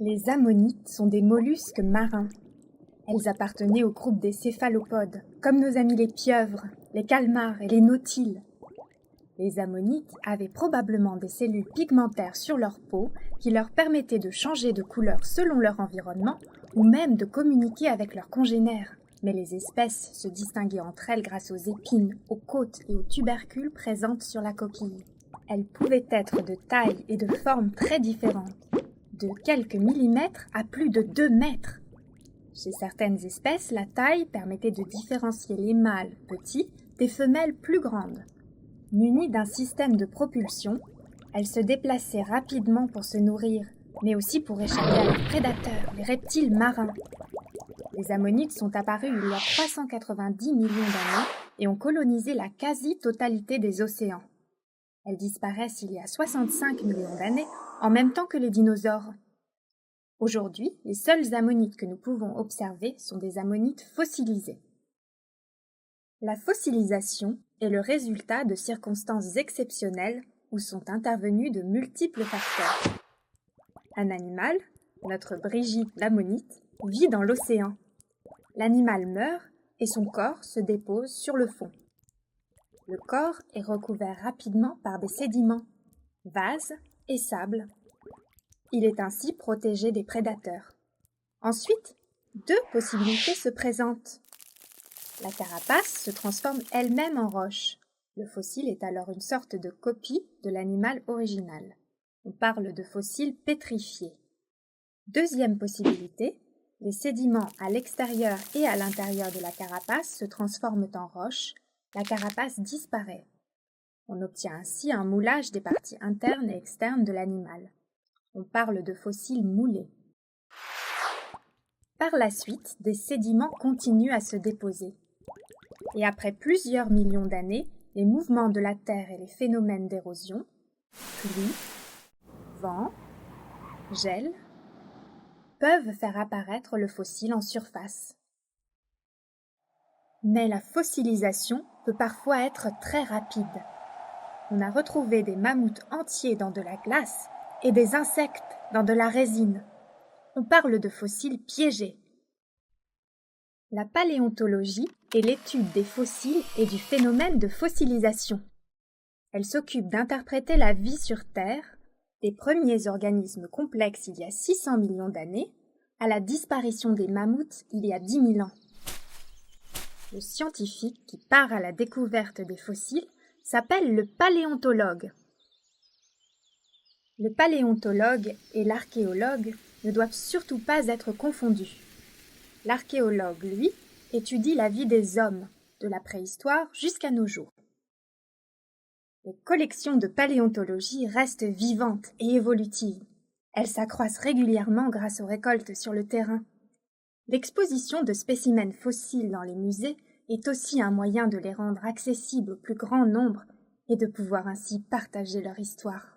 Les ammonites sont des mollusques marins. Elles appartenaient au groupe des céphalopodes, comme nos amis les pieuvres, les calmars et les nautiles. Les ammonites avaient probablement des cellules pigmentaires sur leur peau qui leur permettaient de changer de couleur selon leur environnement ou même de communiquer avec leurs congénères. Mais les espèces se distinguaient entre elles grâce aux épines, aux côtes et aux tubercules présentes sur la coquille. Elles pouvaient être de taille et de forme très différentes, de quelques millimètres à plus de 2 mètres. Chez certaines espèces, la taille permettait de différencier les mâles petits des femelles plus grandes. Munies d'un système de propulsion, elles se déplaçaient rapidement pour se nourrir, mais aussi pour échapper à leurs prédateurs, les reptiles marins. Les ammonites sont apparues il y a 390 millions d'années et ont colonisé la quasi-totalité des océans. Elles disparaissent il y a 65 millions d'années, en même temps que les dinosaures. Aujourd'hui, les seules ammonites que nous pouvons observer sont des ammonites fossilisées. La fossilisation est le résultat de circonstances exceptionnelles où sont intervenus de multiples facteurs. Un animal, notre Brigitte l'ammonite, vit dans l'océan. L'animal meurt et son corps se dépose sur le fond. Le corps est recouvert rapidement par des sédiments, vases et sable. Il est ainsi protégé des prédateurs. Ensuite, 2 possibilités se présentent. La carapace se transforme elle-même en roche. Le fossile est alors une sorte de copie de l'animal original. On parle de fossile pétrifié. Deuxième possibilité, les sédiments à l'extérieur et à l'intérieur de la carapace se transforment en roche. La carapace disparaît. On obtient ainsi un moulage des parties internes et externes de l'animal. On parle de fossiles moulés. Par la suite, des sédiments continuent à se déposer. Et après plusieurs millions d'années, les mouvements de la Terre et les phénomènes d'érosion, pluie, vent, gel, peuvent faire apparaître le fossile en surface. Mais la fossilisation peut parfois être très rapide. On a retrouvé des mammouths entiers dans de la glace et des insectes dans de la résine. On parle de fossiles piégés. La paléontologie est l'étude des fossiles et du phénomène de fossilisation. Elle s'occupe d'interpréter la vie sur Terre, des premiers organismes complexes il y a 600 millions d'années, à la disparition des mammouths il y a 10 000 ans. Le scientifique qui part à la découverte des fossiles s'appelle le paléontologue. Le paléontologue et l'archéologue ne doivent surtout pas être confondus. L'archéologue, lui, étudie la vie des hommes, de la préhistoire jusqu'à nos jours. Les collections de paléontologie restent vivantes et évolutives. Elles s'accroissent régulièrement grâce aux récoltes sur le terrain. L'exposition de spécimens fossiles dans les musées est aussi un moyen de les rendre accessibles au plus grand nombre et de pouvoir ainsi partager leur histoire.